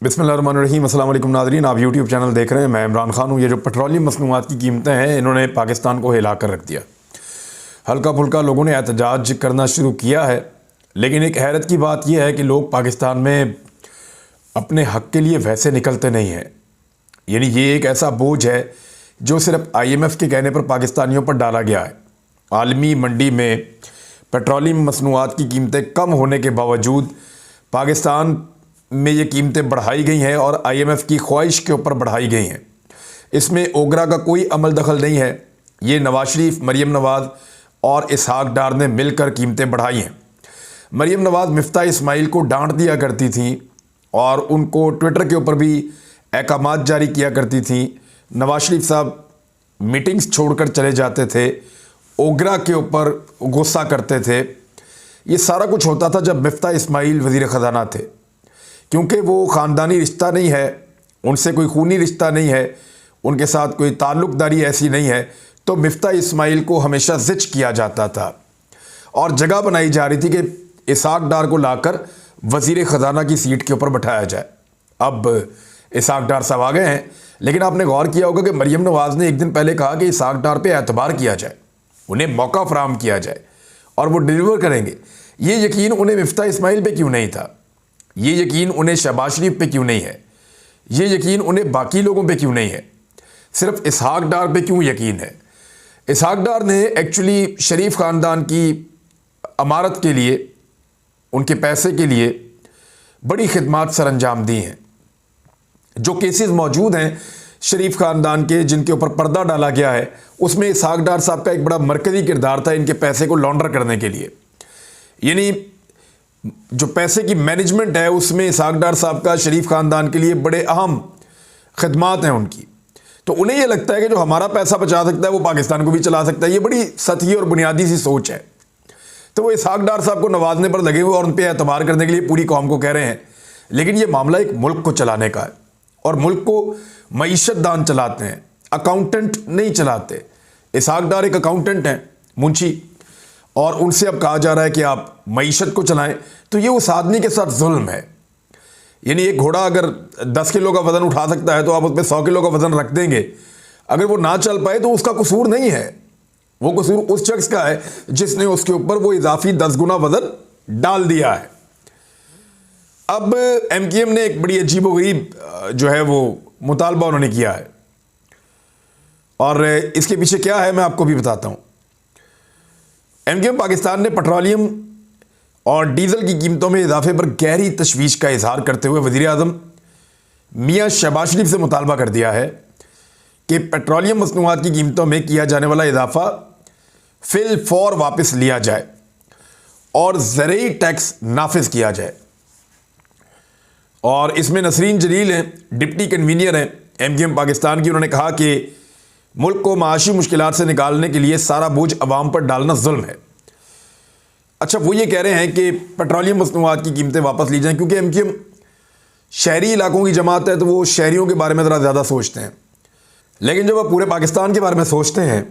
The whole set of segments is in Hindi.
बिस्मिल्लाहिर्रहमानिर्रहीम। अस्सलाम वालेकुम नाज़रीन, आप यूट्यूब चैनल देख रहे हैं। मैं इमरान खान हूँ। ये जो पेट्रोलियम मसनूआत की कीमतें हैं, इन्होंने पाकिस्तान को हिला कर रख दिया। हल्का फुल्का लोगों ने एहतजाज करना शुरू किया है, लेकिन एक हैरत की बात यह है कि लोग पाकिस्तान में अपने हक़ के लिए वैसे निकलते नहीं हैं। यानी ये एक ऐसा बोझ है जो सिर्फ IMF के कहने पर पाकिस्तानियों पर डाला गया है। आलमी मंडी में पेट्रोलियम मसनूआत की कीमतें कम होने के बावजूद पाकिस्तान में ये कीमतें बढ़ाई गई हैं और IMF की ख्वाहिश के ऊपर बढ़ाई गई हैं। इसमें ओगरा का कोई अमल दखल नहीं है। ये नवाज शरीफ, मरीम नवाज़ और इसहाक डार ने मिलकर कीमतें बढ़ाई हैं। मरीम नवाज़ मिफ्ता इस्माइल को डांट दिया करती थी और उनको ट्विटर के ऊपर भी अहकामात जारी किया करती थी। नवाज शरीफ साहब मीटिंग्स छोड़कर चले जाते थे, ओगरा के ऊपर गुस्सा करते थे। ये सारा कुछ होता था जब मिफ्ता इस्माइल वज़ीर ख़जाना थे, क्योंकि वो ख़ानदानी रिश्ता नहीं है, उनसे कोई खूनी रिश्ता नहीं है, उनके साथ कोई ताल्लुक़दारी ऐसी नहीं है, तो मिफ्ता इस्माइल को हमेशा ज़िच किया जाता था और जगह बनाई जा रही थी कि इसहाक डार को लाकर वज़ीर ख़जाना की सीट के ऊपर बैठाया जाए। अब इसहाक डार साहब आ गए हैं, लेकिन आपने गौर किया होगा कि मरीम नवाज़ ने एक दिन पहले कहा कि इसहाक डार पे एतबार किया जाए, उन्हें मौका फराहम किया जाए और वो डिलीवर करेंगे। ये यकीन उन्हें मिफ्ता इस्माइल पे क्यों नहीं था? ये यकीन उन्हें शहबाज शरीफ पे क्यों नहीं है? ये यकीन उन्हें बाकी लोगों पे क्यों नहीं है? सिर्फ इसहाक डार पे क्यों यकीन है? इसहाक डार ने एक्चुअली शरीफ ख़ानदान की अमारत के लिए, उनके पैसे के लिए बड़ी खिदमात सर अंजाम दी हैं। जो केसेस मौजूद हैं शरीफ ख़ानदान के जिनके ऊपर पर्दा डाला गया है, उसमें इसहाक डार साहब का एक बड़ा मरकज़ी किरदार था इनके पैसे को लॉन्डर करने के लिए। यानी जो पैसे की मैनेजमेंट है उसमें इसहाक डार साहब का शरीफ ख़ानदान के लिए बड़े अहम खिदमात हैं उनकी। तो उन्हें यह लगता है कि जो हमारा पैसा बचा सकता है वो पाकिस्तान को भी चला सकता है। ये बड़ी सतही और बुनियादी सी सोच है। तो वो इसहाक डार साहब को नवाजने पर लगे हुए और उन पर एतबार करने के लिए पूरी कौम को कह रहे हैं। लेकिन ये मामला एक मुल्क को चलाने का है और मुल्क को मईशत दान चलाते हैं, अकाउंटेंट नहीं चलाते। इसहाक डार एक अकाउंटेंट हैं, मुंशी, और उनसे अब कहा जा रहा है कि आप मईशत को चलाएं, तो ये उस आदमी के साथ जुल्म है। यानी एक घोड़ा अगर 10 किलो का वज़न उठा सकता है तो आप उस पर 100 किलो का वज़न रख देंगे। अगर वो ना चल पाए तो उसका कसूर नहीं है, वो कसूर उस शख्स का है जिसने उसके ऊपर वो इजाफी 10 गुना वज़न डाल दिया है। अब MKM ने एक बड़ी अजीबोगरीब जो है वो मुतालबा उन्होंने किया है और इसके पीछे क्या है मैं आपको भी बताता हूँ। MKM पाकिस्तान ने पेट्रोलियम और डीज़ल की कीमतों में इजाफे पर गहरी तशवीश का इजहार करते हुए वज़ीर आज़म मियाँ शहबाज शरीफ से मुतालबा कर दिया है कि पेट्रोलियम मसनूआत की कीमतों में किया जाने वाला इजाफा फिल फौर वापस लिया जाए और ज़रूरी टैक्स नाफिज किया जाए। और इसमें नसरीन जलील हैं, डिप्टी कन्वीनियर हैं MKM पाकिस्तान की। उन्होंने कहा कि मुल्क को माशी मुश्किलात से निकालने के लिए सारा बोझ अवाम पर डालना जुल्म है। अच्छा, वो ये कह रहे हैं कि पेट्रोलियम मसनूआत की कीमतें वापस ली जाएं, क्योंकि MKM शहरी इलाकों की जमात है तो वो शहरियों के बारे में ज़रा ज़्यादा सोचते हैं। लेकिन जब आप पूरे पाकिस्तान के बारे में सोचते हैं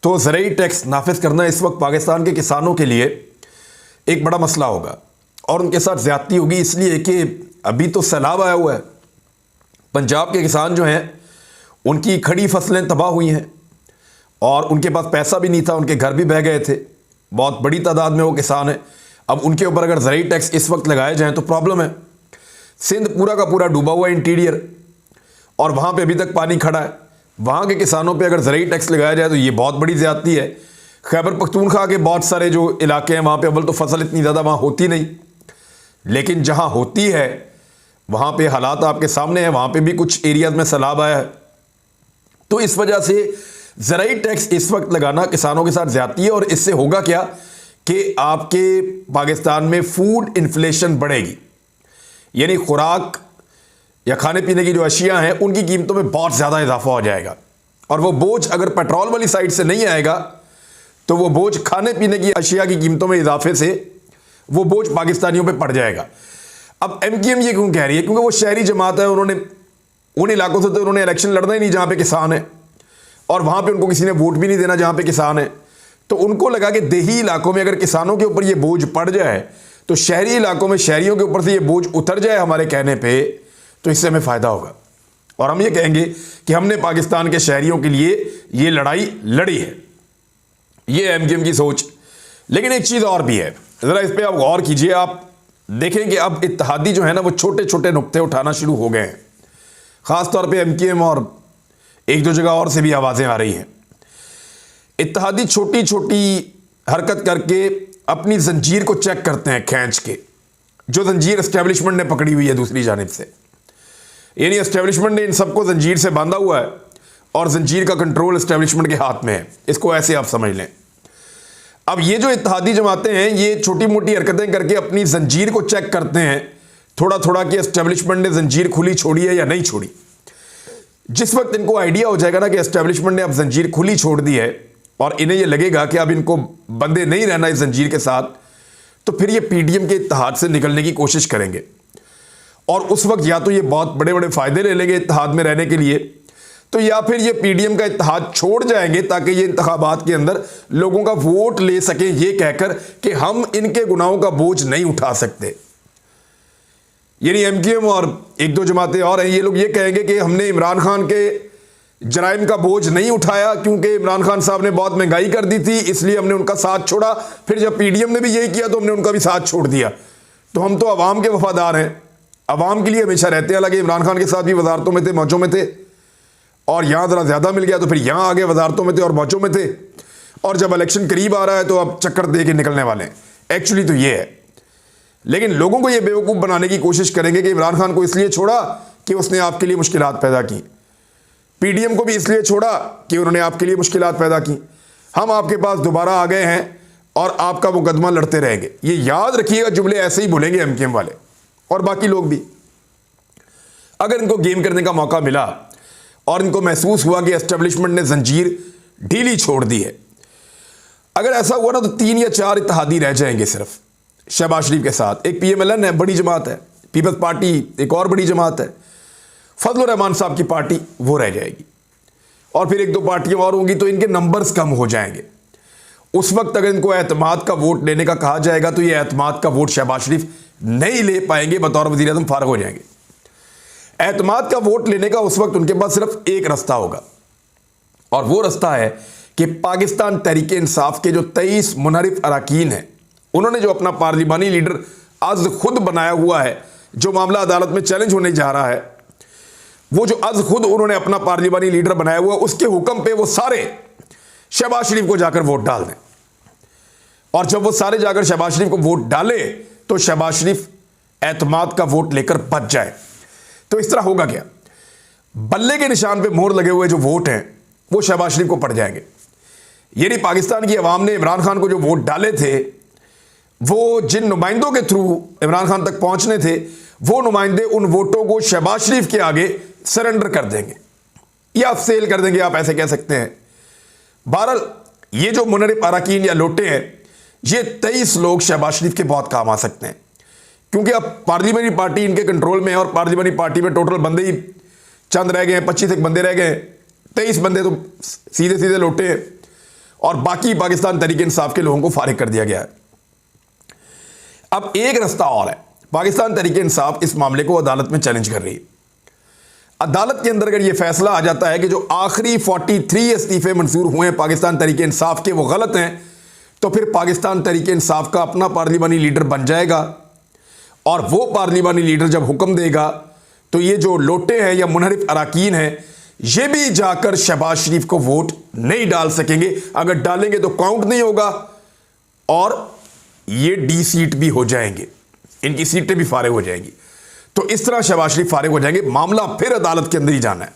तो ज़रूरी टैक्स नाफिज करना इस वक्त पाकिस्तान के किसानों के लिए एक बड़ा मसला होगा और उनके साथ ज़्यादती होगी, इसलिए कि अभी तो सैलाब आया हुआ है। पंजाब के किसान जो हैं उनकी खड़ी फसलें तबाह हुई हैं और उनके पास पैसा भी नहीं था, उनके घर भी बह गए थे। बहुत बड़ी तादाद में वो किसान हैं। अब उनके ऊपर अगर ज़रूरी टैक्स इस वक्त लगाए जाएँ तो प्रॉब्लम है। सिंध पूरा का पूरा डूबा हुआ इंटीरियर और वहाँ पे अभी तक पानी खड़ा है। वहाँ के किसानों पे अगर ज़रूरी टैक्स लगाया जाए तो ये बहुत बड़ी ज़्यादती है। खैबर पख्तूनख्वा के बहुत सारे जो इलाके हैं वहाँ पे अव्वल तो फसल इतनी ज़्यादा वहाँ होती नहीं, लेकिन जहाँ होती है वहाँ पे हालात आपके सामने हैं। वहाँ पे भी कुछ एरियाज़ में सैलाब आया है। तो इस वजह से ज़रूरी टैक्स इस वक्त लगाना किसानों के साथ ज़्यादती है और इससे होगा क्या कि आपके पाकिस्तान में फूड इन्फ्लेशन बढ़ेगी। यानी खुराक या खाने पीने की जो अशिया हैं उनकी कीमतों में बहुत ज़्यादा इजाफा हो जाएगा और वो बोझ अगर पेट्रोल वाली साइड से नहीं आएगा तो वो बोझ खाने पीने की अशिया की कीमतों में इजाफे से वो बोझ पाकिस्तानियों पे पड़ जाएगा। अब MKM ये क्यों कह रही है? क्योंकि वो शहरी जमात है, उन्होंने उन इलाकों से तो उन्होंने इलेक्शन लड़ना ही नहीं जहाँ पे किसान है और वहाँ पे उनको किसी ने वोट भी नहीं देना जहाँ पे किसान है। तो उनको लगा कि देही इलाकों में अगर किसानों के ऊपर ये बोझ पड़ जाए तो शहरी इलाकों में शहरियों के ऊपर से ये बोझ उतर जाए हमारे कहने पे, तो इससे हमें फ़ायदा होगा और हम ये कहेंगे कि हमने पाकिस्तान के शहरियों के लिए ये लड़ाई लड़ी है। ये एमक्यूएम की सोच। लेकिन एक चीज़ और भी है, ज़रा इस पर आप गौर कीजिए। आप देखें कि अब इत्तेहादी जो है ना वो छोटे छोटे नुक्ते उठाना शुरू हो गए हैं। ख़ास तौर पे एमक्यूएम और एक दो जगह और से भी आवाज़ें आ रही हैं। इत्तेहादी छोटी छोटी हरकत करके अपनी जंजीर को चेक करते हैं खींच के, जो जंजीर एस्टेब्लिशमेंट ने पकड़ी हुई है दूसरी जानिब से। यानी एस्टेब्लिशमेंट ने इन सबको जंजीर से बांधा हुआ है और जंजीर का कंट्रोल एस्टेब्लिशमेंट के हाथ में है। इसको ऐसे आप समझ लें। अब ये जो इत्तेहादी जमातें हैं ये छोटी मोटी हरकतें करके अपनी जंजीर को चेक करते हैं थोड़ा थोड़ा कि एस्टेब्लिशमेंट ने जंजीर खुली छोड़ी है या नहीं छोड़ी। जिस वक्त इनको आइडिया हो जाएगा ना कि एस्टेब्लिशमेंट ने अब जंजीर खुली छोड़ दी है और इन्हें यह लगेगा कि अब इनको बंदे नहीं रहना इस जंजीर के साथ, तो फिर ये पीडीएम के इत्तेहाद से निकलने की कोशिश करेंगे। और उस वक्त या तो ये बहुत बड़े बड़े फायदे ले लेंगे इत्तेहाद में रहने के लिए, तो या फिर ये पीडीएम का इत्तेहाद छोड़ जाएंगे ताकि ये इंतखाबात के अंदर लोगों का वोट ले सकें ये कहकर कि हम इनके गुनाहों का बोझ नहीं उठा सकते। यानी एमक्यूएम और एक दो जमातें और हैं, ये लोग ये कहेंगे कि हमने इमरान खान के जराइम का बोझ नहीं उठाया क्योंकि इमरान खान साहब ने बहुत महंगाई कर दी थी, इसलिए हमने उनका साथ छोड़ा। फिर जब पीडीएम ने भी यही किया तो हमने उनका भी साथ छोड़ दिया। तो हम तो अवाम के वफादार हैं, अवाम के लिए हमेशा रहते हैं। हालांकि इमरान खान के साथ भी वजारतों में थे, मौजों में थे, और यहाँ ज़रा ज़्यादा मिल गया तो फिर यहाँ आगे वजारतों में थे और मौजों में थे, और जब इलेक्शन करीब आ रहा है तो अब चक्कर दे के निकलने वाले हैं। एक्चुअली तो ये है। लेकिन लोगों को ये बेवकूफ़ बनाने की कोशिश करेंगे कि इमरान खान को इसलिए छोड़ा कि उसने आपके लिए मुश्किलात पैदा की, पीडीएम को भी इसलिए छोड़ा कि उन्होंने आपके लिए मुश्किलात पैदा की। हम आपके पास दोबारा आ गए हैं और आपका मुकदमा लड़ते रहेंगे। ये याद रखिएगा, जुमले ऐसे ही बोलेंगे एमक्यूएम वाले और बाकी लोग भी। अगर इनको गेम करने का मौका मिला और इनको महसूस हुआ कि एस्टेब्लिशमेंट ने जंजीर ढीली छोड़ दी है, अगर ऐसा हुआ ना तो 3 या 4 इत्तेहादी रह जाएंगे सिर्फ शहबाज शरीफ के साथ। एक पीएमएलएन है, बड़ी जमात है, पीपल्स पार्टी एक और बड़ी जमात है, फजलुर रहमान साहब की पार्टी वो रह जाएगी, और फिर 1-2 पार्टियां और होंगी, तो इनके नंबर्स कम हो जाएंगे। उस वक्त अगर इनको एतमाद का वोट लेने का कहा जाएगा तो ये एतमाद का वोट शहबाज शरीफ नहीं ले पाएंगे, बतौर वज़ीर आज़म फारग हो जाएंगे। एतमाद का वोट लेने का उस वक्त उनके पास सिर्फ एक रास्ता होगा, और वो रास्ता है कि पाकिस्तान तहरीक इंसाफ के जो 23 मुनहरिफ अरकान हैं, उन्होंने जो अपना पार्लिमानी लीडर आज खुद बनाया हुआ है, जो मामला अदालत में चैलेंज होने जा रहा है, वो जो आज खुद उन्होंने अपना पार्लिमानी लीडर बनाया हुआ, उसके हुक्म पे वो सारे शहबाज शरीफ को जाकर वोट डाल दें। और जब वो सारे जाकर शहबाज शरीफ को वोट डाले तो शहबाज शरीफ एतमाद का वोट लेकर बच जाए। तो इस तरह होगा क्या, बल्ले के निशान पे मोहर लगे हुए जो वोट हैं वो शहबाज शरीफ को पड़ जाएंगे। यानी पाकिस्तान की आवाम ने इमरान खान को जो वोट डाले थे, वो जिन नुमाइंदों के थ्रू इमरान खान तक पहुंचने थे, वो नुमाइंदे उन वोटों को शहबाज शरीफ के आगे सरेंडर कर देंगे या सेल कर देंगे, आप ऐसे कह सकते हैं। बहरहाल ये जो मुनहरिफ अरकान या लोटे हैं, ये 23 लोग शहबाज शरीफ के बहुत काम आ सकते हैं, क्योंकि अब पार्लियामेंट्री पार्टी इनके कंट्रोल में है और पार्लियामेंट्री पार्टी में टोटल बंदे ही चंद रह गए हैं, 25 एक बंदे रह गए हैं। 23 बंदे तो सीधे सीधे लोटे हैं और बाकी पाकिस्तान तहरीक इंसाफ के लोगों को फारिग कर दिया गया है। अब एक रास्ता और है, पाकिस्तान तहरीक इंसाफ इस मामले को अदालत में चैलेंज कर रही है। अदालत के अंदर अगर यह फैसला आ जाता है कि जो आखिरी 43 इस्तीफे मंजूर हुए हैं पाकिस्तान तहरीक इंसाफ के वो गलत हैं, तो फिर पाकिस्तान तहरीक इंसाफ का अपना पार्लिमानी लीडर बन जाएगा, और वो पार्लिमानी लीडर जब हुक्म देगा तो ये जो लोटे हैं या मुनहरिफ अरकान हैं, ये भी जाकर शहबाज शरीफ को वोट नहीं डाल सकेंगे। अगर डालेंगे तो काउंट नहीं होगा और ये डी सीट भी हो जाएंगे, इनकी सीटें भी फारिग हो जाएंगी। तो इस तरह शहबाज शरीफ फारिग हो जाएंगे। मामला फिर अदालत के अंदर ही जाना है।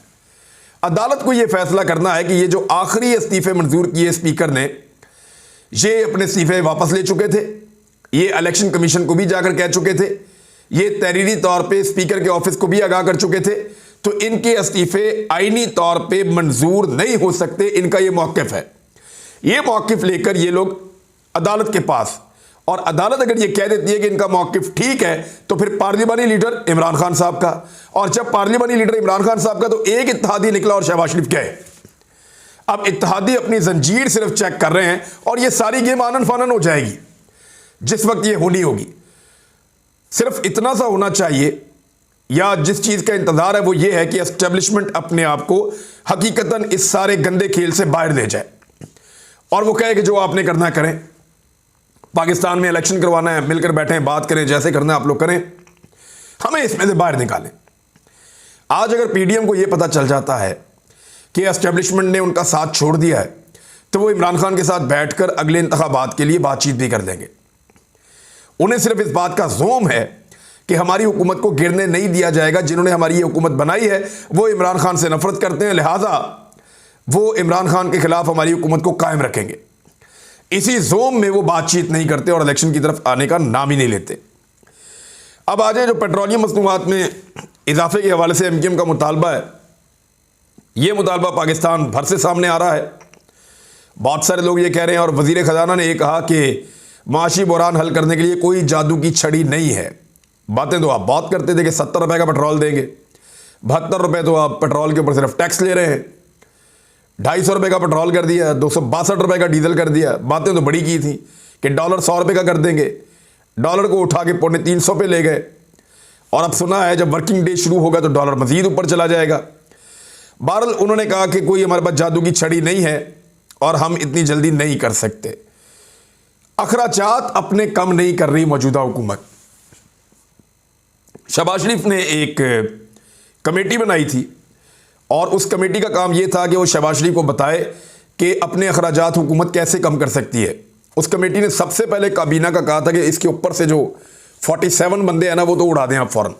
अदालत को यह फैसला करना है कि ये जो आखिरी इस्तीफे मंजूर किए स्पीकर ने, ये अपने इस्तीफे वापस ले चुके थे, ये इलेक्शन कमीशन को भी जाकर कह चुके थे, ये तहरीरी तौर पे स्पीकर के ऑफिस को भी आगाह कर चुके थे, तो इनके इस्तीफे आईनी तौर पे मंजूर नहीं हो सकते। इनका ये मौक़िफ़ है। ये मौक़िफ़ लेकर ये लोग अदालत के पास, और अदालत अगर ये कह देती है कि इनका मौक़िफ़ ठीक है, तो फिर पार्लिमानी लीडर इमरान खान साहब का, और जब पार्लिमानी लीडर इमरान खान साहब का, तो एक इत्तेहादी निकला और शहबाज शरीफ गए। अब इत्तेहादी अपनी जंजीर सिर्फ चेक कर रहे हैं और ये सारी गेम आनन फानन हो जाएगी जिस वक्त ये होनी होगी। सिर्फ इतना सा होना चाहिए या जिस चीज़ का इंतज़ार है वो ये है कि एस्टेब्लिशमेंट अपने आप को हकीकतन इस सारे गंदे खेल से बाहर ले जाए और वो कहे कि जो आपने करना है करें, पाकिस्तान में इलेक्शन करवाना है, मिलकर बैठें, बात करें, जैसे करना है आप लोग करें, हमें इसमें से बाहर निकालें। आज अगर पीडीएम को यह पता चल जाता है कि एस्टेब्लिशमेंट ने उनका साथ छोड़ दिया है तो वो इमरान खान के साथ बैठकर अगले इंतखाबात के लिए बातचीत भी कर लेंगे। उन्हें सिर्फ इस बात का ज़ोम है कि हमारी हुकूमत को गिरने नहीं दिया जाएगा। जिन्होंने हमारी ये हुकूमत बनाई है वो इमरान खान से नफरत करते हैं, लिहाजा वो इमरान खान के खिलाफ हमारी हुकूमत को कायम रखेंगे। इसी जोम में वो बातचीत नहीं करते और इलेक्शन की तरफ आने का नाम ही नहीं लेते। अब आ जाए जो पेट्रोलियम मसनूआत में इजाफे के हवाले से एमक्यूएम का मुतालबा है, ये मुतालबा पाकिस्तान भर से सामने आ रहा है। बहुत सारे लोग ये कह रहे हैं और वजीर ख़जाना ने यह कहा कि माशी बहरान हल करने के लिए कोई जादू की छड़ी नहीं है। बातें तो आप बहुत करते थे कि 70 रुपये का पेट्रोल देंगे, 72 रुपये तो आप पेट्रोल के ऊपर सिर्फ टैक्स ले रहे हैं, 250 रुपये का पेट्रोल कर दिया, 262 रुपये का डीजल कर दिया। बातें तो बड़ी की थी कि डॉलर 100 रुपये का कर देंगे, डॉलर को उठा के 350 पे ले गए और अब सुना है जब वर्किंग डे शुरू होगा तो डॉलर मजीद ऊपर चला जाएगा। बहरहाल उन्होंने कहा कि कोई हमारे पास जादू की छड़ी नहीं है और हम इतनी जल्दी नहीं कर सकते। अखराजात अपने कम नहीं कर रही मौजूदा हुकूमत। शहबाज शरीफ ने एक कमेटी बनाई थी और उस कमेटी का काम यह था कि वो शहबाज शरीफ को बताए कि अपने अखराजात हुकूमत कैसे कम कर सकती है। उस कमेटी ने सबसे पहले काबीना का कहा था कि इसके ऊपर से जो 47 बंदे हैं ना वो तो उड़ा दें आप फ़ौरन,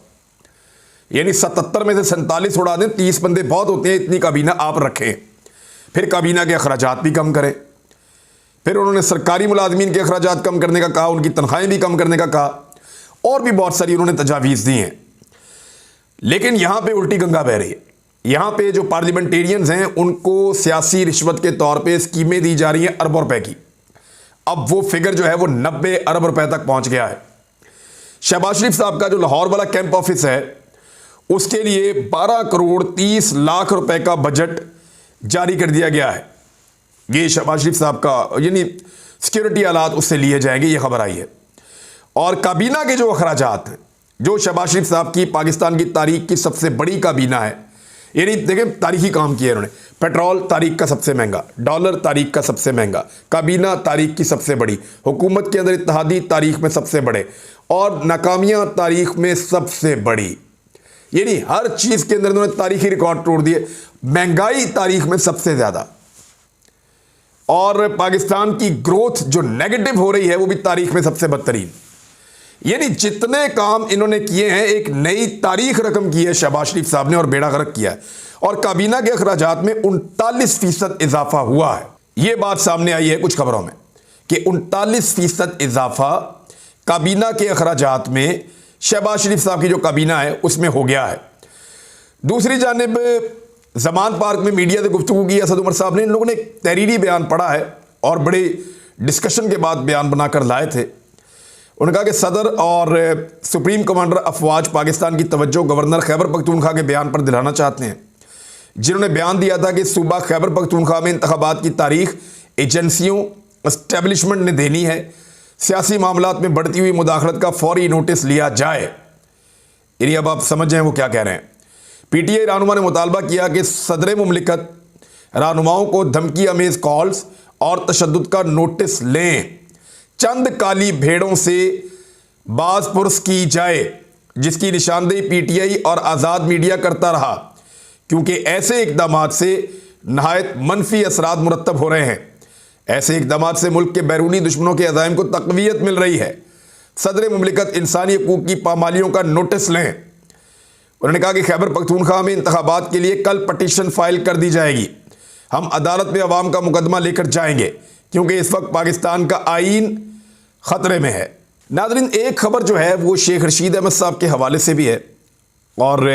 यानी 77 में से 47 उड़ा दें, 30 बंदे बहुत होते हैं, इतनी काबीना आप रखें। फिर काबीना के अखराजात भी कम करें। फिर उन्होंने सरकारी मुलाजमीन के अखराजात कम करने का कहा, उनकी तनख्वाहें भी कम करने का कहा और भी बहुत सारी उन्होंने तजावीज़ दी हैं। लेकिन यहां पे उल्टी गंगा बह रही है। यहां पे जो पार्लियामेंटेरियंस हैं उनको सियासी रिश्वत के तौर पे स्कीमें दी जा रही हैं अरबों रुपए की। अब वो फिगर जो है वो 90 अरब रुपए तक पहुंच गया है। शहबाज शरीफ साहब का जो लाहौर वाला कैंप ऑफिस है उसके लिए 12 करोड़ 30 लाख रुपए का बजट जारी कर दिया गया है। ये शहबाज शरीफ साहब का यानी सिक्योरिटी आलात उससे लिए जाएंगे, ये खबर आई है। और काबीना के जो अखराजात हैं, जो शहबाज शरीफ साहब की पाकिस्तान की तारीख की सबसे बड़ी काबीना है, यानी देखें तारीखी काम किया इन्होंने। पेट्रोल तारीख का सबसे महंगा, डॉलर तारीख का सबसे महंगा, काबीना तारीख की सबसे बड़ी, हुकूमत के अंदर इत्तेहादी तारीख में सबसे बड़े और नाकामियां तारीख में सबसे बड़ी, यानी हर चीज़ के अंदर इन्होंने तारीखी रिकॉर्ड तोड़ दिए। महंगाई तारीख में सबसे ज़्यादा और पाकिस्तान की ग्रोथ जो नेगेटिव हो रही है वो भी तारीख में सबसे बदतरीन। यानी जितने काम इन्होंने किए हैं एक नई तारीख रकम की है शहबाज शरीफ साहब ने और बेड़ा गर्क किया है। और काबीना के अखराजात में 39% इजाफा हुआ है। यह बात सामने आई है कुछ खबरों में कि 39% इजाफा काबीना के अखराजात में शहबाज शरीफ साहब की जो काबीना है उसमें हो गया है। दूसरी जानिब जमान पार्क में मीडिया से गुफ्तगू की असद उमर साहब ने, इन लोगों ने एक तहरीरी बयान पढ़ा है और बड़े डिस्कशन के बाद बयान बनाकर लाए थे। उन्होंने कहा कि सदर और सुप्रीम कमांडर अफवाज पाकिस्तान की तवज्जो गवर्नर खैबर पख्तूनख्वा के बयान पर दिलाना चाहते हैं, जिन्होंने बयान दिया था कि सूबा खैबर पख्तूनख्वा में इंतखाबात की तारीख एजेंसियों एस्टेब्लिशमेंट ने देनी है, सियासी मामलात में बढ़ती हुई मुदाखलत का फौरी नोटिस लिया जाए। यानी अब आप समझ जाएं वो क्या कह रहे हैं। पीटीआई रहनुमा ने मुतालबा किया कि सदर मुमलिकत रहनुमाओं को धमकी अमेज कॉल्स और तशद्दुद का नोटिस लें, चंद काली भेड़ों से बाज पुरस की जाए, जिसकी निशानदेही पीटीआई और आज़ाद मीडिया करता रहा, क्योंकि ऐसे इकदामात से नहायत मनफी असरात मुरतब हो रहे हैं। ऐसे इकदामात से मुल्क के बैरूनी दुश्मनों के अज़ाइम को तक़वियत मिल रही है। सदर मुमलिकत इंसानी हकूक़ की पामालियों का नोटिस लें। उन्होंने कहा कि खैबर पख्तूनख्वा में इंतखाबात के लिए कल पटिशन फाइल कर दी जाएगी। हम अदालत में अवाम का मुकदमा लेकर जाएंगे क्योंकि इस वक्त पाकिस्तान का आइन ख़तरे में है। नाज़रीन, एक खबर जो है वो शेख रशीद अहमद साहब के हवाले से भी है और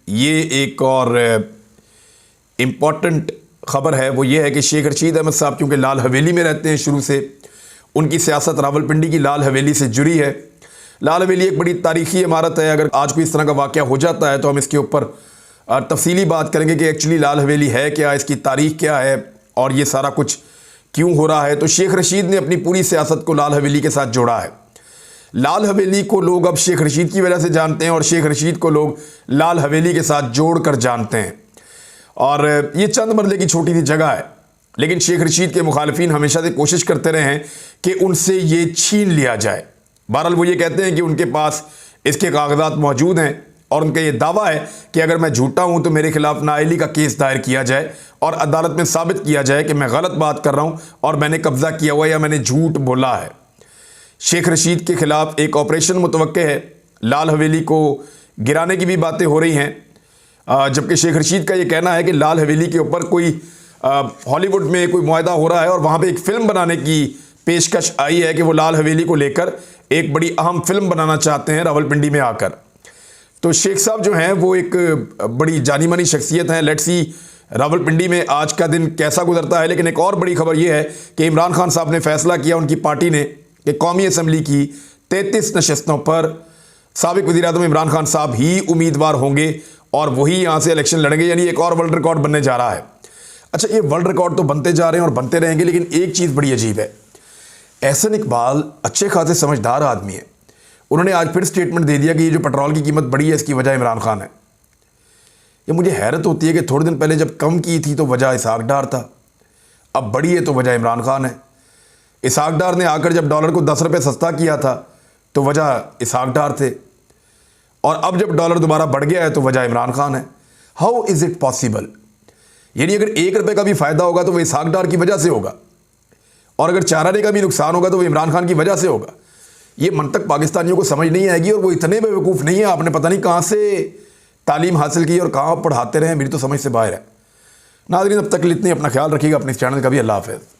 ये एक और इम्पॉर्टेंट ख़बर है। वो ये है कि शेख रशीद अहमद साहब क्योंकि लाल हवेली में रहते हैं, शुरू से उनकी सियासत रावलपिंडी की लाल हवेली से जुड़ी है। लाल हवेली एक बड़ी तारीख़ी इमारत है। अगर आज कोई इस तरह का वाक़या हो जाता है तो हम इसके ऊपर तफसीली बात करेंगे कि एक्चुअली लाल हवेली है क्या, इसकी तारीख़ क्या है और ये सारा कुछ क्यों हो रहा है। तो शेख रशीद ने अपनी पूरी सियासत को लाल हवेली के साथ जोड़ा है। लाल हवेली को लोग अब शेख रशीद की वजह से जानते हैं और शेख रशीद को लोग लाल हवेली के साथ जोड़कर जानते हैं। और ये चंद मरले की छोटी सी जगह है, लेकिन शेख रशीद के मुखालिफिन हमेशा से कोशिश करते रहे हैं कि उनसे ये छीन लिया जाए। बहरहाल वो ये कहते हैं कि उनके पास इसके कागजात मौजूद हैं और उनका ये दावा है कि अगर मैं झूठा हूं तो मेरे खिलाफ नाअहली का केस दायर किया जाए और अदालत में साबित किया जाए कि मैं गलत बात कर रहा हूं और मैंने कब्जा किया हुआ या मैंने झूठ बोला है। शेख रशीद के खिलाफ एक ऑपरेशन मुतवक्के है, लाल हवेली को गिराने की भी बातें हो रही हैं, जबकि शेख रशीद का ये कहना है कि लाल हवेली के ऊपर कोई हॉलीवुड में कोई मुआहदा हो रहा है और वहाँ पे एक फ़िल्म बनाने की पेशकश आई है कि वो लाल हवेली को लेकर एक बड़ी अहम फिल्म बनाना चाहते हैं रावलपिंडी में आकर। तो शेख साहब जो हैं वो एक बड़ी जानी मानी शख्सियत हैं। लेट्स सी रावलपिंडी में आज का दिन कैसा गुजरता है। लेकिन एक और बड़ी खबर ये है कि इमरान खान साहब ने फैसला किया, उनकी पार्टी ने, कि कौमी असम्बली की 33 नशस्तों पर साबिक वज़ीर-ए-आज़म इमरान खान साहब ही उम्मीदवार होंगे और वही यहाँ से इलेक्शन लड़ेंगे। यानी एक और वर्ल्ड रिकॉर्ड बनने जा रहा है। अच्छा, ये वर्ल्ड रिकॉर्ड तो बनते जा रहे हैं और बनते रहेंगे, लेकिन एक चीज़ बड़ी अजीब है। एहसन इकबाल अच्छे खासे समझदार आदमी है, उन्होंने आज फिर स्टेटमेंट दे दिया कि ये जो पेट्रोल की कीमत बढ़ी है इसकी वजह इमरान खान है। ये मुझे हैरत होती है कि थोड़े दिन पहले जब कम की थी तो वजह इसहाक डार था, अब बढ़ी है तो वजह इमरान खान है। इसहाक डार ने आकर जब डॉलर को 10 रुपये सस्ता किया था तो वजह इसहाक डार थे, और अब जब डॉलर दोबारा बढ़ गया है तो वजह इमरान खान है। How is it possible? यानी अगर 1 रुपये का भी फ़ायदा होगा तो वो इसहाक डार की वजह से होगा, और अगर 4 आने का भी नुकसान होगा तो वो इमरान खान की वजह से होगा। ये मंतक पाकिस्तानियों को समझ नहीं आएगी, और वो इतने बेवकूफ़ नहीं है, आपने पता नहीं कहाँ से तालीम हासिल की और कहाँ पढ़ाते रहे, मेरी तो समझ से बाहर है। नाज़रीन, अब तक इतनी अपना ख्याल रखिएगा, अपने इस चैनल का भी। अल्लाह हाफ़िज़।